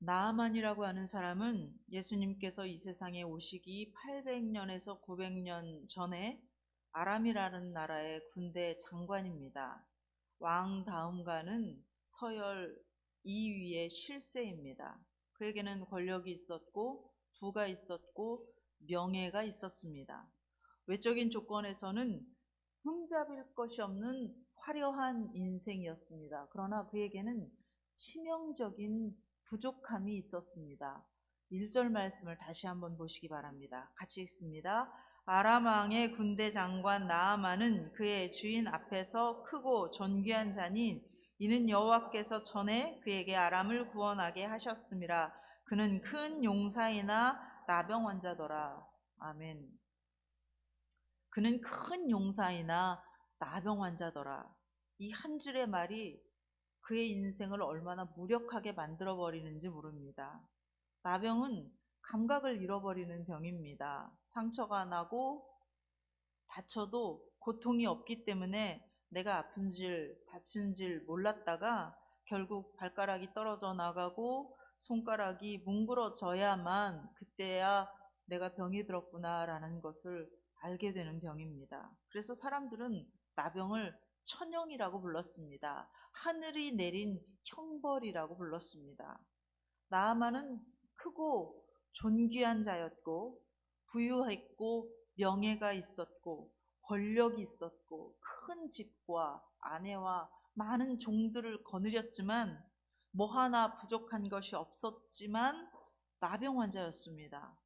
나아만이라고 하는 사람은 예수님께서 이 세상에 오시기 800년에서 900년 전에 아람이라는 나라의 군대 장관입니다. 왕 다음가는 서열 2위의 실세입니다. 그에게는 권력이 있었고 부가 있었고 명예가 있었습니다. 외적인 조건에서는 흠잡을 것이 없는 화려한 인생이었습니다. 그러나 그에게는 치명적인 부족함이 있었습니다. 1절 말씀을 다시 한번 보시기 바랍니다. 같이 읽습니다. 아람 왕의 군대 장관 나아만은 그의 주인 앞에서 크고 존귀한 자니 이는 여호와께서 전에 그에게 아람을 구원하게 하셨음이라. 그는 큰 용사이나 나병 환자더라. 아멘. 그는 큰 용사이나 나병 환자더라. 이 한 줄의 말이 그의 인생을 얼마나 무력하게 만들어버리는지 모릅니다. 나병은 감각을 잃어버리는 병입니다. 상처가 나고 다쳐도 고통이 없기 때문에 내가 아픈 줄, 다친 줄 몰랐다가 결국 발가락이 떨어져 나가고 손가락이 뭉그러져야만 그때야 내가 병이 들었구나라는 것을 알게 되는 병입니다. 그래서 사람들은 나병을 천형이라고 불렀습니다. 하늘이 내린 형벌이라고 불렀습니다. 나아만은 크고 존귀한 자였고 부유했고 명예가 있었고 권력이 있었고 큰 집과 아내와 많은 종들을 거느렸지만 뭐 하나 부족한 것이 없었지만 나병 환자였습니다.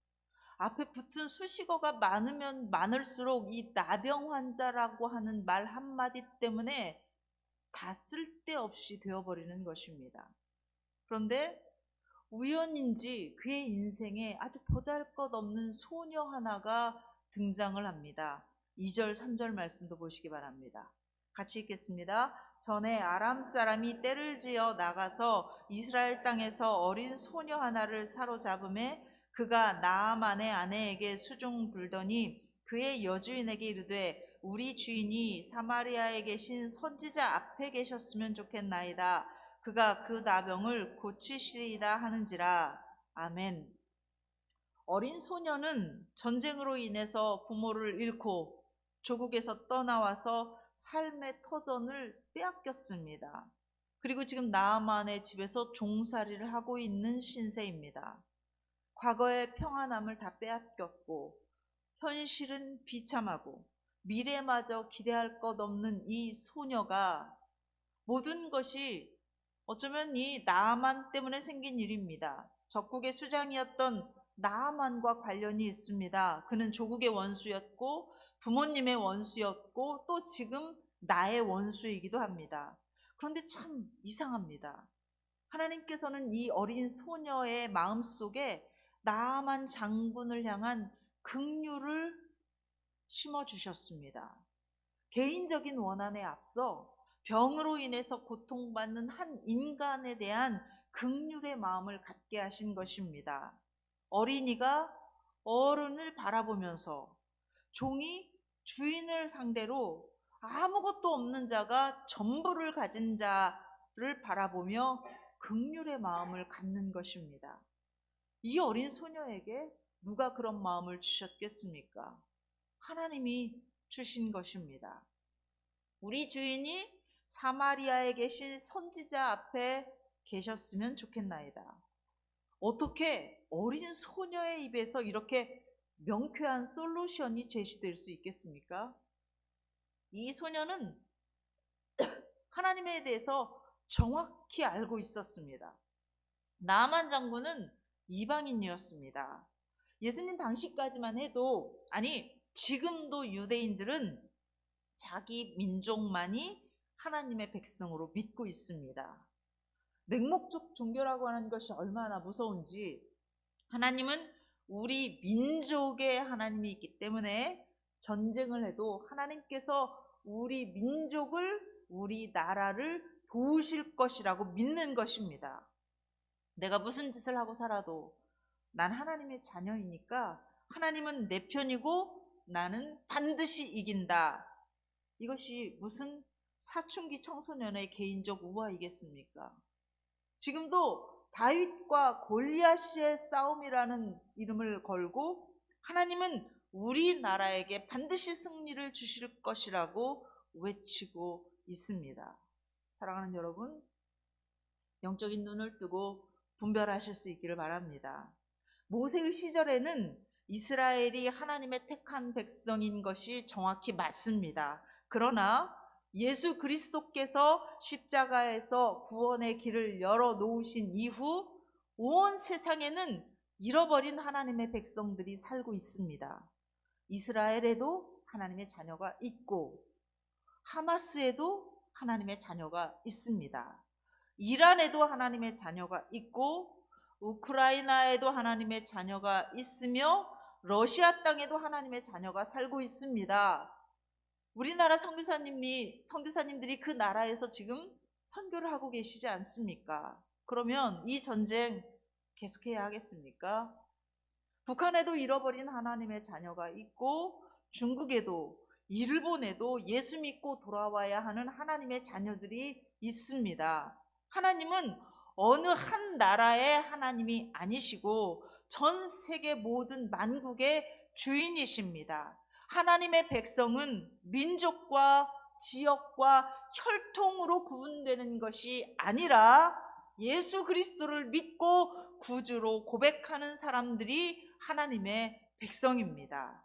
앞에 붙은 수식어가 많으면 많을수록 이 나병 환자라고 하는 말 한마디 때문에 다 쓸데없이 되어버리는 것입니다. 그런데 우연인지 그의 인생에 아주 보잘것없는 소녀 하나가 등장을 합니다. 2절, 3절 말씀도 보시기 바랍니다. 같이 읽겠습니다. 전에 아람 사람이 떼를 지어 나가서 이스라엘 땅에서 어린 소녀 하나를 사로잡음에 그가 나아만의 아내에게 수중 불더니 그의 여주인에게 이르되 우리 주인이 사마리아에 계신 선지자 앞에 계셨으면 좋겠나이다. 그가 그 나병을 고치시리이다 하는지라. 아멘. 어린 소녀는 전쟁으로 인해서 부모를 잃고 조국에서 떠나와서 삶의 터전을 빼앗겼습니다. 그리고 지금 나아만의 집에서 종살이를 하고 있는 신세입니다. 과거의 평안함을 다 빼앗겼고 현실은 비참하고 미래마저 기대할 것 없는 이 소녀가 모든 것이 어쩌면 이 나아만 때문에 생긴 일입니다. 적국의 수장이었던 나아만과 관련이 있습니다. 그는 조국의 원수였고 부모님의 원수였고 또 지금 나의 원수이기도 합니다. 그런데 참 이상합니다. 하나님께서는 이 어린 소녀의 마음속에 나아만 장군을 향한 긍휼을 심어주셨습니다. 개인적인 원한에 앞서 병으로 인해서 고통받는 한 인간에 대한 긍휼의 마음을 갖게 하신 것입니다. 어린이가 어른을 바라보면서 종이 주인을 상대로 아무것도 없는 자가 전부를 가진 자를 바라보며 긍휼의 마음을 갖는 것입니다. 이 어린 소녀에게 누가 그런 마음을 주셨겠습니까? 하나님이 주신 것입니다. 우리 주인이 사마리아에 계신 선지자 앞에 계셨으면 좋겠나이다. 어떻게 어린 소녀의 입에서 이렇게 명쾌한 솔루션이 제시될 수 있겠습니까? 이 소녀는 하나님에 대해서 정확히 알고 있었습니다. 나만 장군은 이방인이었습니다. 예수님 당시까지만 해도, 아니 지금도 유대인들은 자기 민족만이 하나님의 백성으로 믿고 있습니다. 맹목적 종교라고 하는 것이 얼마나 무서운지, 하나님은 우리 민족의 하나님이 있기 때문에 전쟁을 해도 하나님께서 우리 민족을, 우리 나라를 도우실 것이라고 믿는 것입니다. 내가 무슨 짓을 하고 살아도 난 하나님의 자녀이니까 하나님은 내 편이고 나는 반드시 이긴다. 이것이 무슨 사춘기 청소년의 개인적 우화이겠습니까? 지금도 다윗과 골리앗의 싸움이라는 이름을 걸고 하나님은 우리나라에게 반드시 승리를 주실 것이라고 외치고 있습니다. 사랑하는 여러분, 영적인 눈을 뜨고 분별하실 수 있기를 바랍니다. 모세의 시절에는 이스라엘이 하나님의 택한 백성인 것이 정확히 맞습니다. 그러나 예수 그리스도께서 십자가에서 구원의 길을 열어 놓으신 이후 온 세상에는 잃어버린 하나님의 백성들이 살고 있습니다. 이스라엘에도 하나님의 자녀가 있고 하마스에도 하나님의 자녀가 있습니다. 이란에도 하나님의 자녀가 있고 우크라이나에도 하나님의 자녀가 있으며 러시아 땅에도 하나님의 자녀가 살고 있습니다. 우리나라 선교사님들이 그 나라에서 지금 선교를 하고 계시지 않습니까? 그러면 이 전쟁 계속해야 하겠습니까? 북한에도 잃어버린 하나님의 자녀가 있고 중국에도 일본에도 예수 믿고 돌아와야 하는 하나님의 자녀들이 있습니다. 하나님은 어느 한 나라의 하나님이 아니시고 전 세계 모든 만국의 주인이십니다. 하나님의 백성은 민족과 지역과 혈통으로 구분되는 것이 아니라 예수 그리스도를 믿고 구주로 고백하는 사람들이 하나님의 백성입니다.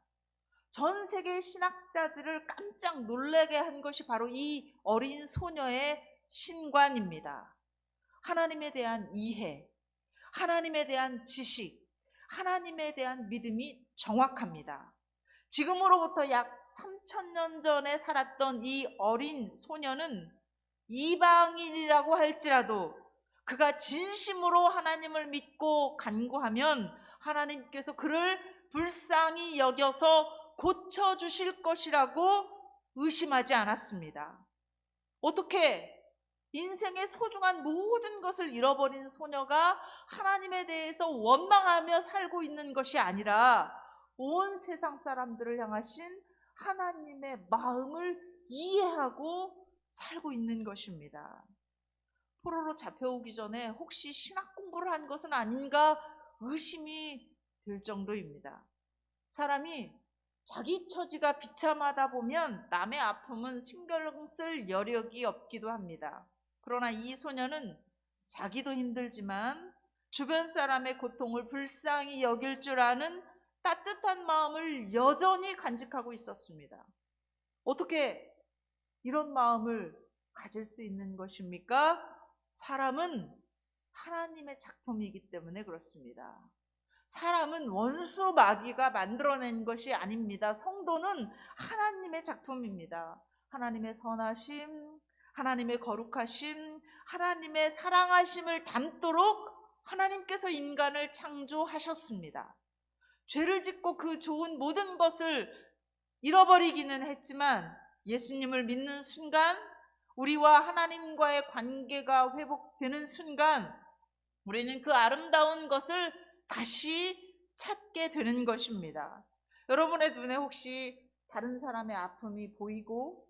전 세계 신학자들을 깜짝 놀라게 한 것이 바로 이 어린 소녀의 신관입니다. 하나님에 대한 이해, 하나님에 대한 지식, 하나님에 대한 믿음이 정확합니다. 지금으로부터 약 3000년 전에 살았던 이 어린 소녀는 이방인이라고 할지라도 그가 진심으로 하나님을 믿고 간구하면 하나님께서 그를 불쌍히 여겨서 고쳐주실 것이라고 의심하지 않았습니다. 어떻게 인생의 소중한 모든 것을 잃어버린 소녀가 하나님에 대해서 원망하며 살고 있는 것이 아니라 온 세상 사람들을 향하신 하나님의 마음을 이해하고 살고 있는 것입니다. 포로로 잡혀오기 전에 혹시 신학 공부를 한 것은 아닌가 의심이 들 정도입니다. 사람이 자기 처지가 비참하다 보면 남의 아픔은 신경 쓸 여력이 없기도 합니다. 그러나 이 소녀는 자기도 힘들지만 주변 사람의 고통을 불쌍히 여길 줄 아는 따뜻한 마음을 여전히 간직하고 있었습니다. 어떻게 이런 마음을 가질 수 있는 것입니까? 사람은 하나님의 작품이기 때문에 그렇습니다. 사람은 원수 마귀가 만들어낸 것이 아닙니다. 성도는 하나님의 작품입니다. 하나님의 선하심, 하나님의 거룩하심, 하나님의 사랑하심을 담도록 하나님께서 인간을 창조하셨습니다. 죄를 짓고 그 좋은 모든 것을 잃어버리기는 했지만 예수님을 믿는 순간, 우리와 하나님과의 관계가 회복되는 순간 우리는 그 아름다운 것을 다시 찾게 되는 것입니다. 여러분의 눈에 혹시 다른 사람의 아픔이 보이고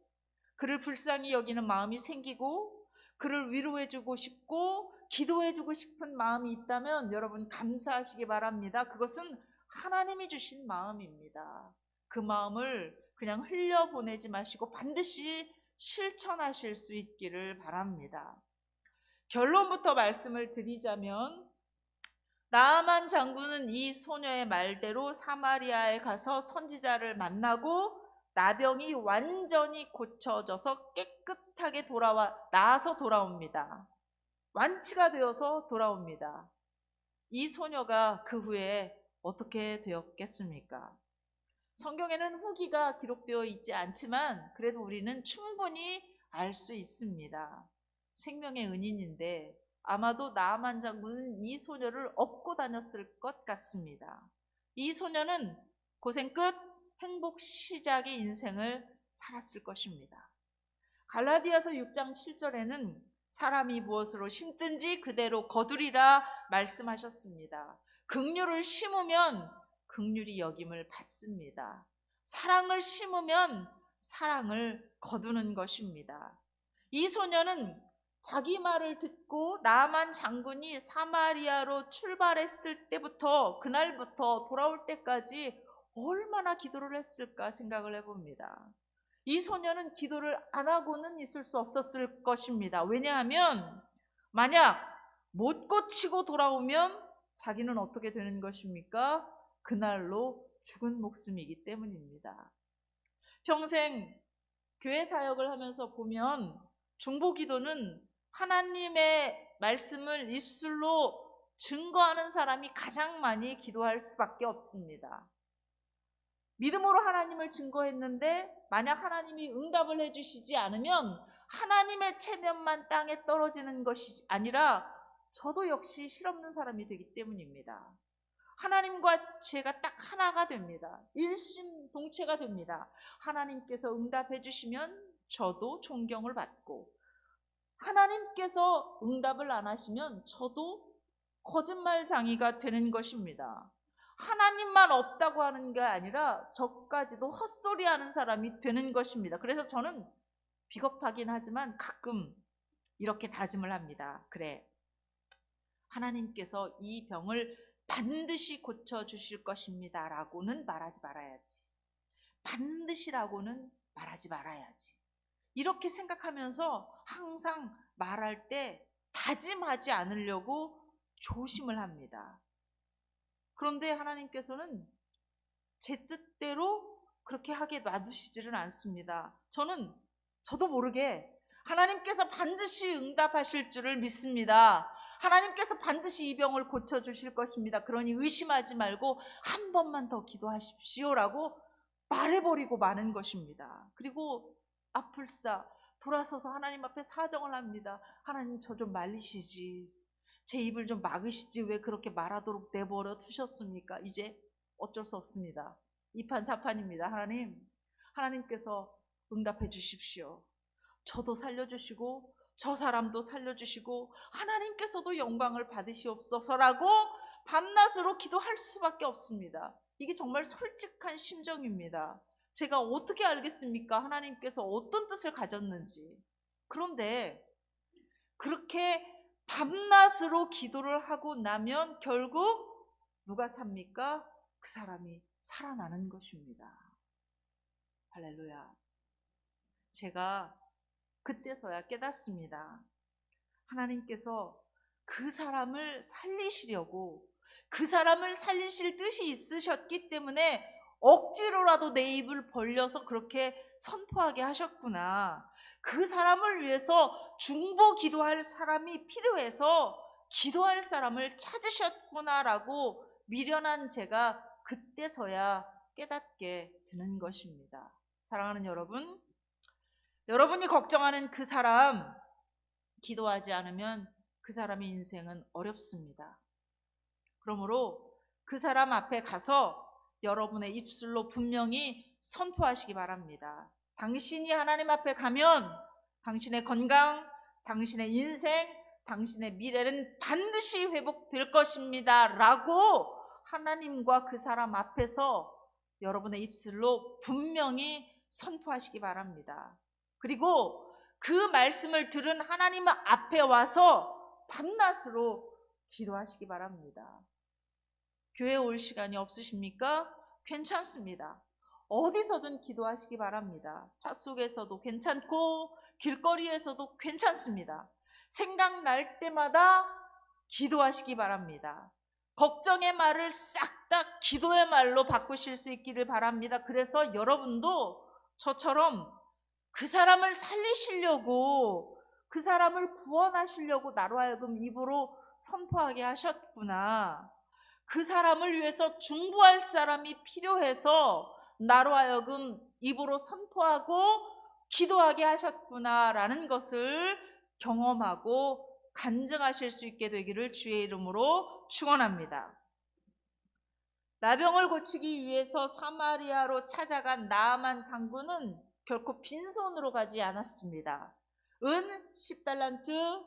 그를 불쌍히 여기는 마음이 생기고 그를 위로해주고 싶고 기도해주고 싶은 마음이 있다면 여러분 감사하시기 바랍니다. 그것은 하나님이 주신 마음입니다. 그 마음을 그냥 흘려보내지 마시고 반드시 실천하실 수 있기를 바랍니다. 결론부터 말씀을 드리자면 나아만 장군은 이 소녀의 말대로 사마리아에 가서 선지자를 만나고 나병이 완전히 고쳐져서 깨끗하게 나아서 돌아옵니다. 완치가 되어서 돌아옵니다. 이 소녀가 그 후에 어떻게 되었겠습니까? 성경에는 후기가 기록되어 있지 않지만 그래도 우리는 충분히 알 수 있습니다. 생명의 은인인데 아마도 나아만 장군은 이 소녀를 업고 다녔을 것 같습니다. 이 소녀는 고생 끝 행복 시작의 인생을 살았을 것입니다. 갈라디아서 6장 7절에는 사람이 무엇으로 심든지 그대로 거두리라 말씀하셨습니다. 긍휼을 심으면 긍휼이 여김을 받습니다. 사랑을 심으면 사랑을 거두는 것입니다. 이 소녀는 자기 말을 듣고 나만 장군이 사마리아로 출발했을 때부터, 그날부터 돌아올 때까지 얼마나 기도를 했을까 생각을 해봅니다. 이 소녀는 기도를 안 하고는 있을 수 없었을 것입니다. 왜냐하면 만약 못 고치고 돌아오면 자기는 어떻게 되는 것입니까? 그날로 죽은 목숨이기 때문입니다. 평생 교회 사역을 하면서 보면 중보기도는 하나님의 말씀을 입술로 증거하는 사람이 가장 많이 기도할 수밖에 없습니다. 믿음으로 하나님을 증거했는데 만약 하나님이 응답을 해주시지 않으면 하나님의 체면만 땅에 떨어지는 것이 아니라 저도 역시 실없는 사람이 되기 때문입니다. 하나님과 제가 딱 하나가 됩니다. 일심동체가 됩니다. 하나님께서 응답해 주시면 저도 존경을 받고, 하나님께서 응답을 안 하시면 저도 거짓말장이가 되는 것입니다. 하나님만 없다고 하는 게 아니라 저까지도 헛소리하는 사람이 되는 것입니다. 그래서 저는 비겁하긴 하지만 가끔 이렇게 다짐을 합니다. 그래, 하나님께서 이 병을 반드시 고쳐주실 것입니다 라고는 말하지 말아야지. 반드시라고는 말하지 말아야지. 이렇게 생각하면서 항상 말할 때 다짐하지 않으려고 조심을 합니다. 그런데 하나님께서는 제 뜻대로 그렇게 하게 놔두시지는 않습니다. 저도 모르게 하나님께서 반드시 응답하실 줄을 믿습니다. 하나님께서 반드시 이 병을 고쳐주실 것입니다. 그러니 의심하지 말고 한 번만 더 기도하십시오라고 말해버리고 마는 것입니다. 그리고 아플싸 돌아서서 하나님 앞에 사정을 합니다. 하나님, 저 좀 말리시지. 제 입을 좀 막으시지. 왜 그렇게 말하도록 내버려 두셨습니까? 이제 어쩔 수 없습니다. 이판사판입니다. 하나님께서 응답해 주십시오. 저도 살려주시고 저 사람도 살려주시고 하나님께서도 영광을 받으시옵소서라고 밤낮으로 기도할 수밖에 없습니다. 이게 정말 솔직한 심정입니다. 제가 어떻게 알겠습니까? 하나님께서 어떤 뜻을 가졌는지. 그런데 그렇게 밤낮으로 기도를 하고 나면 결국 누가 삽니까? 그 사람이 살아나는 것입니다. 할렐루야. 제가 그때서야 깨닫습니다. 하나님께서 그 사람을 살리시려고, 그 사람을 살리실 뜻이 있으셨기 때문에 억지로라도 내 입을 벌려서 그렇게 선포하게 하셨구나. 그 사람을 위해서 중보 기도할 사람이 필요해서 기도할 사람을 찾으셨구나라고 미련한 제가 그때서야 깨닫게 되는 것입니다. 사랑하는 여러분, 여러분이 걱정하는 그 사람, 기도하지 않으면 그 사람의 인생은 어렵습니다. 그러므로 그 사람 앞에 가서 여러분의 입술로 분명히 선포하시기 바랍니다. 당신이 하나님 앞에 가면 당신의 건강, 당신의 인생, 당신의 미래는 반드시 회복될 것입니다 라고 하나님과 그 사람 앞에서 여러분의 입술로 분명히 선포하시기 바랍니다. 그리고 그 말씀을 들은 하나님 앞에 와서 밤낮으로 기도하시기 바랍니다. 교회에 올 시간이 없으십니까? 괜찮습니다. 어디서든 기도하시기 바랍니다. 차 속에서도 괜찮고 길거리에서도 괜찮습니다. 생각날 때마다 기도하시기 바랍니다. 걱정의 말을 싹 다 기도의 말로 바꾸실 수 있기를 바랍니다. 그래서 여러분도 저처럼 그 사람을 살리시려고, 그 사람을 구원하시려고 나로 하여금 입으로 선포하게 하셨구나. 그 사람을 위해서 중보할 사람이 필요해서 나로 하여금 입으로 선포하고 기도하게 하셨구나라는 것을 경험하고 간증하실 수 있게 되기를 주의 이름으로 축원합니다. 나병을 고치기 위해서 사마리아로 찾아간 나아만 장군은 결코 빈손으로 가지 않았습니다. 은 10달란트,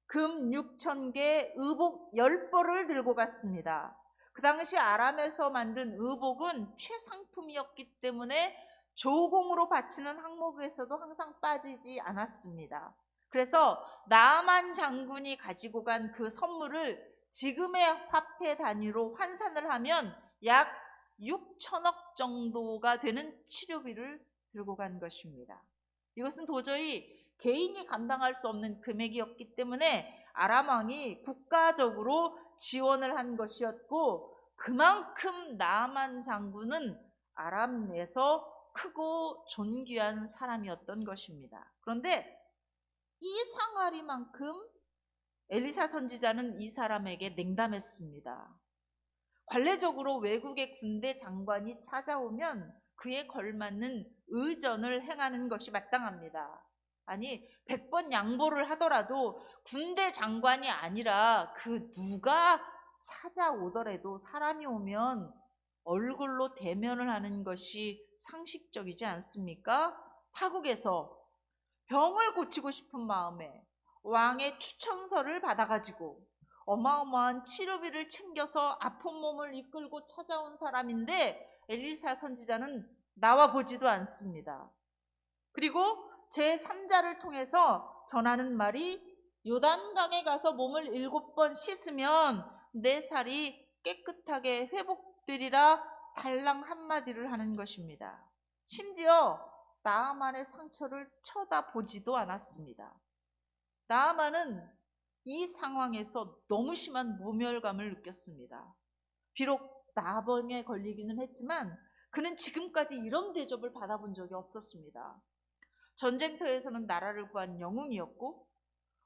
금 6,000개, 의복 10벌을 들고 갔습니다. 그 당시 아람에서 만든 의복은 최상품이었기 때문에 조공으로 바치는 항목에서도 항상 빠지지 않았습니다. 그래서 나아만 장군이 가지고 간 그 선물을 지금의 화폐 단위로 환산을 하면 약 6천억 정도가 되는 치료비를 들고 간 것입니다. 이것은 도저히 개인이 감당할 수 없는 금액이었기 때문에 아람 왕이 국가적으로 지원을 한 것이었고, 그만큼 나아만 장군은 아람 내에서 크고 존귀한 사람이었던 것입니다. 그런데 이 상하리만큼 엘리사 선지자는 이 사람에게 냉담했습니다. 관례적으로 외국의 군대 장관이 찾아오면 그에 걸맞는 의전을 행하는 것이 마땅합니다. 아니, 100번 양보를 하더라도 군대 장관이 아니라 그 누가 찾아오더라도 사람이 오면 얼굴로 대면을 하는 것이 상식적이지 않습니까? 타국에서 병을 고치고 싶은 마음에 왕의 추천서를 받아가지고 어마어마한 치료비를 챙겨서 아픈 몸을 이끌고 찾아온 사람인데 엘리사 선지자는 나와 보지도 않습니다. 그리고 제3자를 통해서 전하는 말이 요단강에 가서 몸을 7번 씻으면 내 살이 깨끗하게 회복되리라 달랑 한마디를 하는 것입니다. 심지어 나아만의 상처를 쳐다보지도 않았습니다. 나아만은 이 상황에서 너무 심한 모멸감을 느꼈습니다. 비록 나병에 걸리기는 했지만 그는 지금까지 이런 대접을 받아본 적이 없었습니다. 전쟁터에서는 나라를 구한 영웅이었고,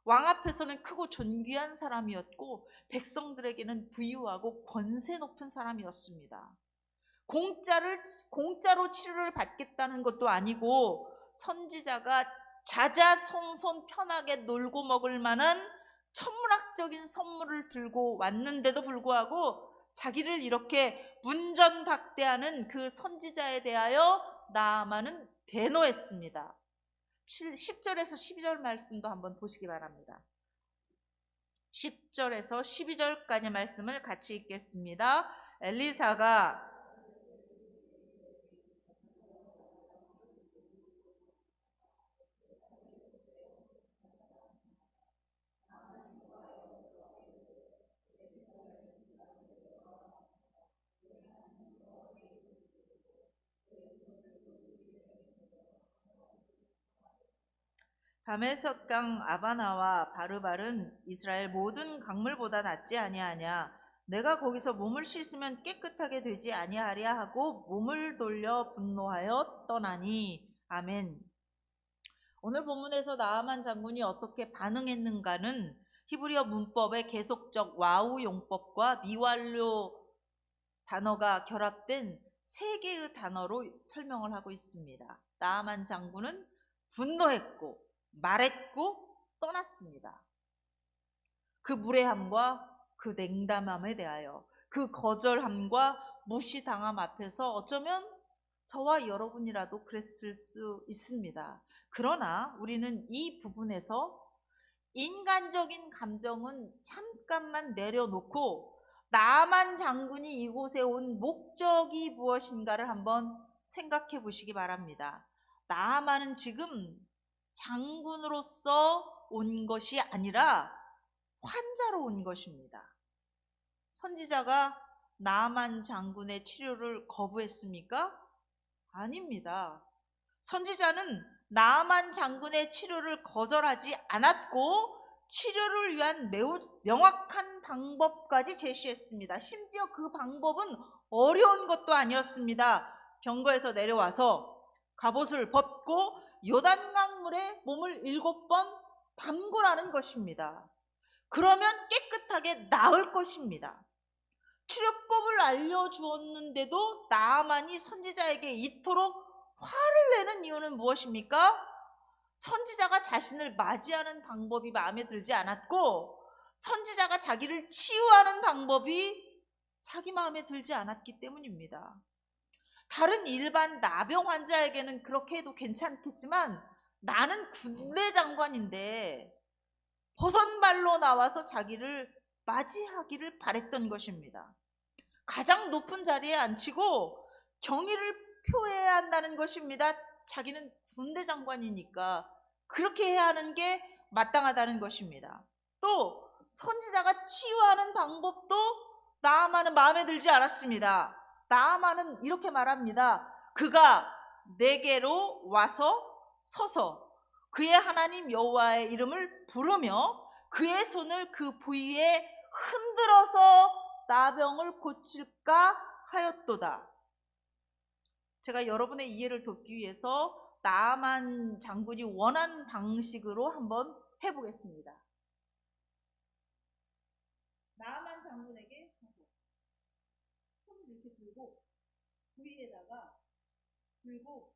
왕 앞에서는 크고 존귀한 사람이었고, 백성들에게는 부유하고 권세 높은 사람이었습니다. 공짜로 치료를 받겠다는 것도 아니고 선지자가 자자손손 편하게 놀고 먹을 만한 천문학적인 선물을 들고 왔는데도 불구하고 자기를 이렇게 문전박대하는 그 선지자에 대하여 나아만은 대노했습니다. 10절에서 12절 말씀도 한번 보시기 바랍니다. 10절에서 12절까지 말씀을 같이 읽겠습니다. 엘리사가 다메섹강 아바나와 바르발은 이스라엘 모든 강물보다 낫지 아니하냐. 내가 거기서 몸을 씻으면 깨끗하게 되지 아니하랴 하고 몸을 돌려 분노하여 떠나니. 아멘. 오늘 본문에서 나아만 장군이 어떻게 반응했는가는 히브리어 문법의 계속적 와우 용법과 미완료 단어가 결합된 세 개의 단어로 설명을 하고 있습니다. 나아만 장군은 분노했고 말했고 떠났습니다. 그 무례함과 그 냉담함에 대하여, 그 거절함과 무시당함 앞에서 어쩌면 저와 여러분이라도 그랬을 수 있습니다. 그러나 우리는 이 부분에서 인간적인 감정은 잠깐만 내려놓고 나아만 장군이 이곳에 온 목적이 무엇인가를 한번 생각해 보시기 바랍니다. 나아만은 지금 장군으로서 온 것이 아니라 환자로 온 것입니다. 선지자가 나아만 장군의 치료를 거부했습니까? 아닙니다. 선지자는 나아만 장군의 치료를 거절하지 않았고 치료를 위한 매우 명확한 방법까지 제시했습니다. 심지어 그 방법은 어려운 것도 아니었습니다. 병거에서 내려와서 갑옷을 벗고 요단강물에 몸을 7번 담그라는 것입니다. 그러면 깨끗하게 나을 것입니다. 치료법을 알려주었는데도 나아만이 선지자에게 이토록 화를 내는 이유는 무엇입니까? 선지자가 자신을 맞이하는 방법이 마음에 들지 않았고 선지자가 자기를 치유하는 방법이 자기 마음에 들지 않았기 때문입니다. 다른 일반 나병 환자에게는 그렇게 해도 괜찮겠지만 나는 군대 장관인데 버선발로 나와서 자기를 맞이하기를 바랬던 것입니다. 가장 높은 자리에 앉히고 경의를 표해야 한다는 것입니다. 자기는 군대 장관이니까 그렇게 해야 하는 게 마땅하다는 것입니다. 또 선지자가 치유하는 방법도 나아만은 마음에 들지 않았습니다. 나아만은 이렇게 말합니다. 그가 내게로 와서 서서 그의 하나님 여호와의 이름을 부르며 그의 손을 그 부위에 흔들어서 나병을 고칠까 하였도다. 제가 여러분의 이해를 돕기 위해서 나아만 장군이 원한 방식으로 한번 해보겠습니다. 나아만 장군에게 손을 이렇게 들고 부위에다가 들고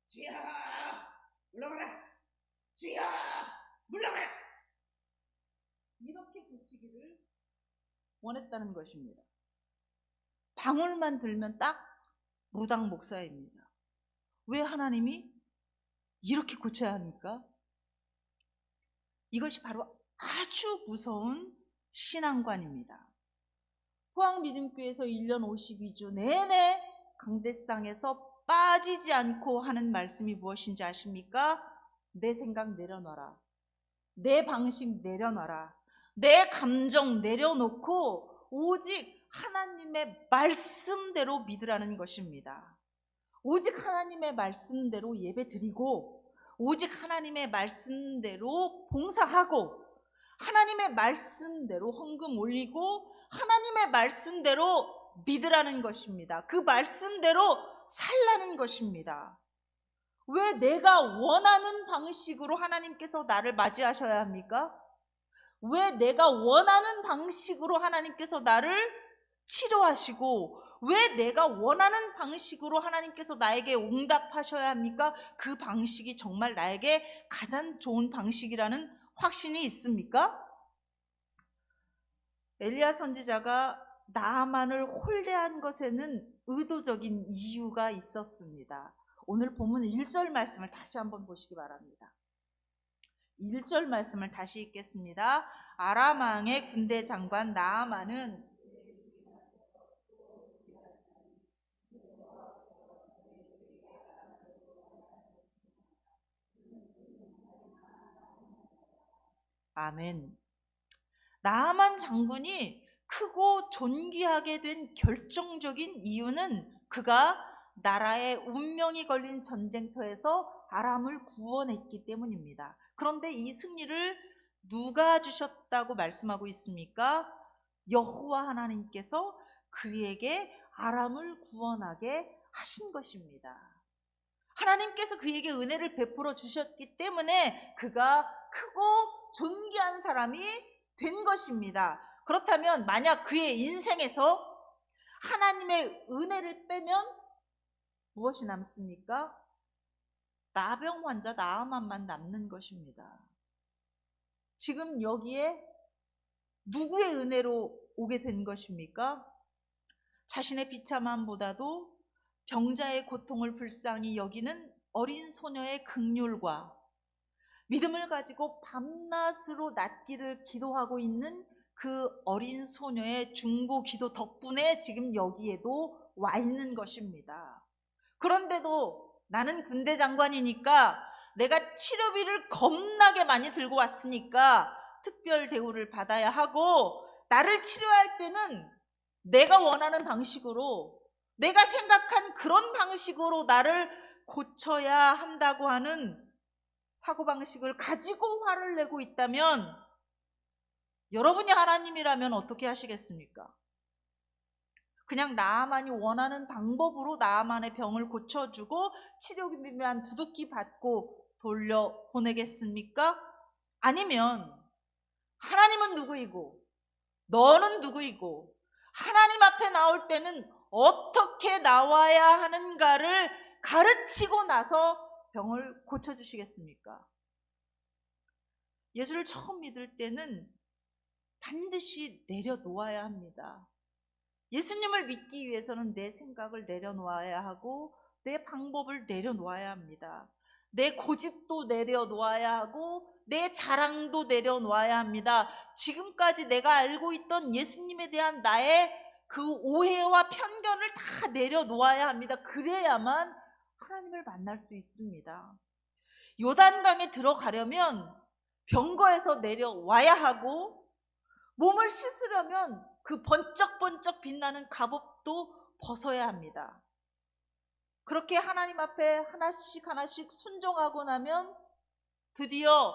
주여 물러가라, 주여 물러가라, 이렇게 고치기를 원했다는 것입니다. 방울만 들면 딱 무당 목사입니다. 왜 하나님이 이렇게 고쳐야 합니까? 이것이 바로 아주 무서운 신앙관입니다. 포항믿음교회에서 1년 52주 내내 강대상에서 빠지지 않고 하는 말씀이 무엇인지 아십니까? 내 생각 내려놔라, 내 방식 내려놔라, 내 감정 내려놓고 오직 하나님의 말씀대로 믿으라는 것입니다. 오직 하나님의 말씀대로 예배 드리고 오직 하나님의 말씀대로 봉사하고 하나님의 말씀대로 헌금 올리고 하나님의 말씀대로 믿으라는 것입니다. 그 말씀대로 살라는 것입니다. 왜 내가 원하는 방식으로 하나님께서 나를 맞이하셔야 합니까? 왜 내가 원하는 방식으로 하나님께서 나를 치료하시고 왜 내가 원하는 방식으로 하나님께서 나에게 응답하셔야 합니까? 그 방식이 정말 나에게 가장 좋은 방식이라는 확신이 있습니까? 엘리야 선지자가 나아만을 홀대한 것에는 의도적인 이유가 있었습니다. 오늘 본문 1절 말씀을 다시 한번 보시기 바랍니다. 1절 말씀을 다시 읽겠습니다. 아람 왕의 군대 장관 나아만은 아멘. 나아만 장군이 크고 존귀하게 된 결정적인 이유는 그가 나라의 운명이 걸린 전쟁터에서 아람을 구원했기 때문입니다. 그런데 이 승리를 누가 주셨다고 말씀하고 있습니까? 여호와 하나님께서 그에게 아람을 구원하게 하신 것입니다. 하나님께서 그에게 은혜를 베풀어 주셨기 때문에 그가 크고 존귀한 사람이 된 것입니다. 그렇다면 만약 그의 인생에서 하나님의 은혜를 빼면 무엇이 남습니까? 나병 환자 나아만만 남는 것입니다. 지금 여기에 누구의 은혜로 오게 된 것입니까? 자신의 비참함보다도 병자의 고통을 불쌍히 여기는 어린 소녀의 긍휼과 믿음을 가지고 밤낮으로 낮기를 기도하고 있는 그 어린 소녀의 중보 기도 덕분에 지금 여기에도 와 있는 것입니다. 그런데도 나는 군대 장관이니까 내가 치료비를 겁나게 많이 들고 왔으니까 특별 대우를 받아야 하고 나를 치료할 때는 내가 원하는 방식으로 내가 생각한 그런 방식으로 나를 고쳐야 한다고 하는 사고방식을 가지고 화를 내고 있다면 여러분이 하나님이라면 어떻게 하시겠습니까? 그냥 나아만이 원하는 방법으로 나아만의 병을 고쳐주고 치료비만 두둑히 받고 돌려보내겠습니까? 아니면 하나님은 누구이고 너는 누구이고 하나님 앞에 나올 때는 어떻게 나와야 하는가를 가르치고 나서 병을 고쳐주시겠습니까? 예수를 처음 믿을 때는 반드시 내려놓아야 합니다. 예수님을 믿기 위해서는 내 생각을 내려놓아야 하고 내 방법을 내려놓아야 합니다. 내 고집도 내려놓아야 하고 내 자랑도 내려놓아야 합니다. 지금까지 내가 알고 있던 예수님에 대한 나의 그 오해와 편견을 다 내려놓아야 합니다. 그래야만 하나님을 만날 수 있습니다. 요단강에 들어가려면 병거에서 내려와야 하고, 몸을 씻으려면 그 번쩍번쩍 빛나는 갑옷도 벗어야 합니다. 그렇게 하나님 앞에 하나씩 하나씩 순종하고 나면 드디어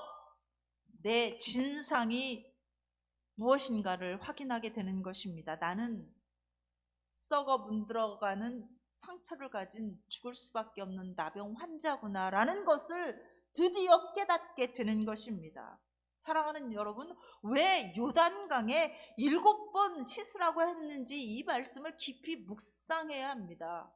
내 진상이 무엇인가를 확인하게 되는 것입니다. 나는 썩어 문드러가는 상처를 가진 죽을 수밖에 없는 나병 환자구나 라는 것을 드디어 깨닫게 되는 것입니다. 사랑하는 여러분, 왜 요단강에 7번 씻으라고 했는지 이 말씀을 깊이 묵상해야 합니다.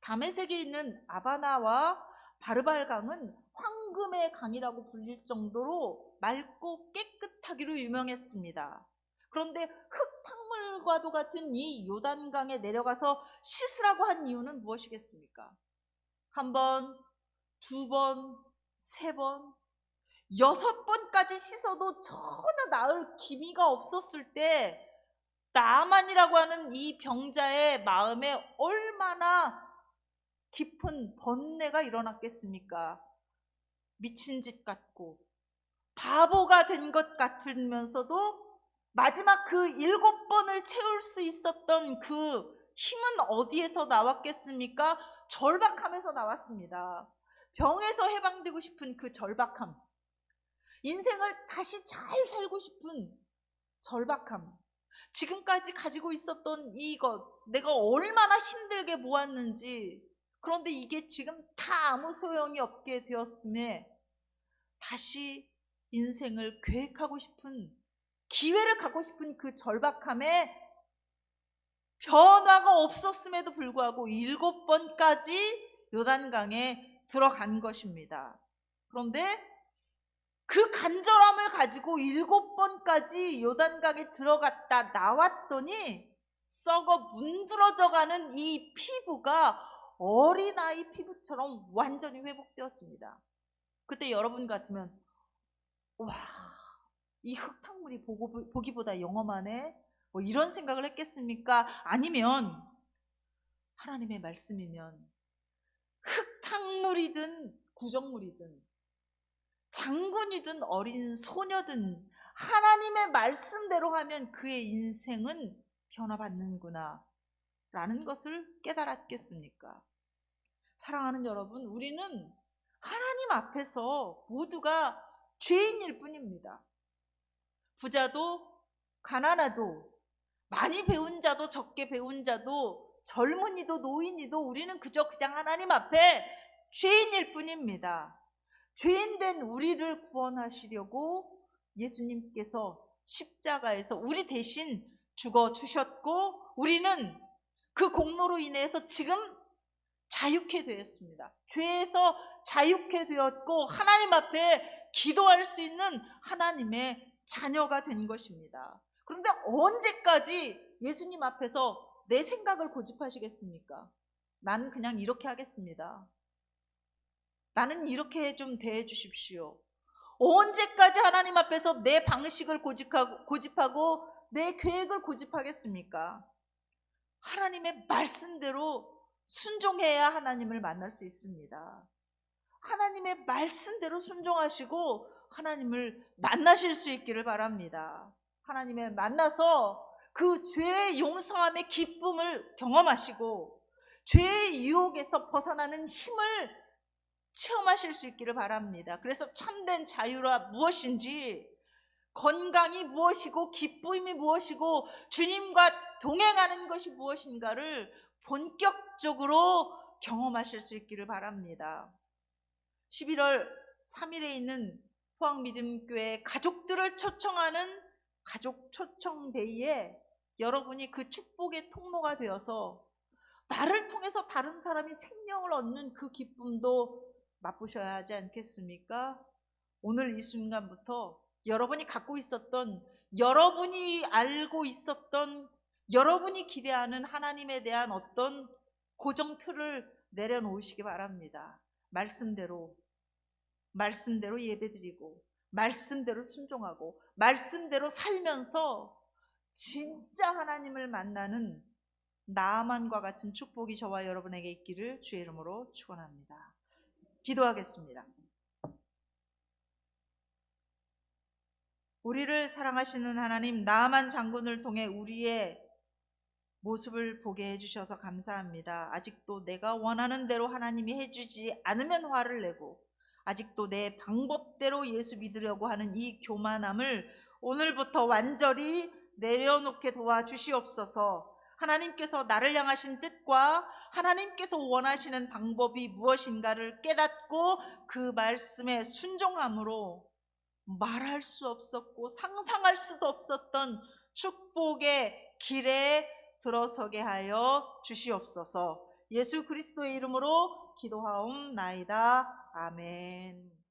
다메섹에 있는 아바나와 바르발강은 황금의 강이라고 불릴 정도로 맑고 깨끗하기로 유명했습니다. 그런데 흙탕물과도 같은 이 요단강에 내려가서 씻으라고 한 이유는 무엇이겠습니까? 1번, 2번, 3번, 6번까지 씻어도 전혀 나을 기미가 없었을 때 나아만이라고 하는 이 병자의 마음에 얼마나 깊은 번뇌가 일어났겠습니까? 미친 짓 같고 바보가 된 것 같으면서도 마지막 그 7번을 채울 수 있었던 그 힘은 어디에서 나왔겠습니까? 절박함에서 나왔습니다. 병에서 해방되고 싶은 그 절박함, 인생을 다시 잘 살고 싶은 절박함, 지금까지 가지고 있었던 이것, 내가 얼마나 힘들게 모았는지, 그런데 이게 지금 다 아무 소용이 없게 되었음에 다시 인생을 계획하고 싶은, 기회를 갖고 싶은 그 절박함에 변화가 없었음에도 불구하고 7번까지 요단강에 들어간 것입니다. 그런데 그 간절함을 가지고 7번까지 요단강에 들어갔다 나왔더니 썩어 문드러져가는 이 피부가 어린아이 피부처럼 완전히 회복되었습니다. 그때 여러분 같으면 와, 이 흙탕물이 보기보다 영험하네, 뭐 이런 생각을 했겠습니까? 아니면 하나님의 말씀이면 흙탕물이든 구정물이든 장군이든 어린 소녀든 하나님의 말씀대로 하면 그의 인생은 변화받는구나 라는 것을 깨달았겠습니까? 사랑하는 여러분, 우리는 하나님 앞에서 모두가 죄인일 뿐입니다. 부자도 가난하도 많이 배운 자도 적게 배운 자도 젊은이도 노인이도 우리는 그냥 하나님 앞에 죄인일 뿐입니다. 죄인된 우리를 구원하시려고 예수님께서 십자가에서 우리 대신 죽어주셨고, 우리는 그 공로로 인해서 지금 자유케 되었습니다. 죄에서 자유케 되었고 하나님 앞에 기도할 수 있는 하나님의 자녀가 된 것입니다. 그런데 언제까지 예수님 앞에서 내 생각을 고집하시겠습니까? 나는 그냥 이렇게 하겠습니다. 나는 이렇게 좀 대해 주십시오. 언제까지 하나님 앞에서 내 방식을 고집하고 내 계획을 고집하겠습니까? 하나님의 말씀대로 순종해야 하나님을 만날 수 있습니다. 하나님의 말씀대로 순종하시고 하나님을 만나실 수 있기를 바랍니다. 하나님을 만나서 그 죄의 용서함의 기쁨을 경험하시고 죄의 유혹에서 벗어나는 힘을 체험하실 수 있기를 바랍니다. 그래서 참된 자유가 무엇인지, 건강이 무엇이고 기쁨이 무엇이고 주님과 동행하는 것이 무엇인가를 본격적으로 경험하실 수 있기를 바랍니다. 11월 3일에 있는 포항믿음교회 가족들을 초청하는 가족 초청데이에 여러분이 그 축복의 통로가 되어서 나를 통해서 다른 사람이 생명을 얻는 그 기쁨도 맛보셔야 하지 않겠습니까? 오늘 이 순간부터 여러분이 갖고 있었던, 여러분이 알고 있었던, 여러분이 기대하는 하나님에 대한 어떤 고정 틀을 내려놓으시기 바랍니다. 말씀대로 예배드리고 말씀대로 순종하고 말씀대로 살면서 진짜 하나님을 만나는 나아만과 같은 축복이 저와 여러분에게 있기를 주의 이름으로 축원합니다. 기도하겠습니다. 우리를 사랑하시는 하나님, 나아만 장군을 통해 우리의 모습을 보게 해주셔서 감사합니다. 아직도 내가 원하는 대로 하나님이 해주지 않으면 화를 내고, 아직도 내 방법대로 예수 믿으려고 하는 이 교만함을 오늘부터 완전히 내려놓게 도와주시옵소서. 하나님께서 나를 향하신 뜻과 하나님께서 원하시는 방법이 무엇인가를 깨닫고 그 말씀에 순종함으로 말할 수 없었고 상상할 수도 없었던 축복의 길에 들어서게 하여 주시옵소서. 예수 그리스도의 이름으로 기도하옵나이다. 아멘.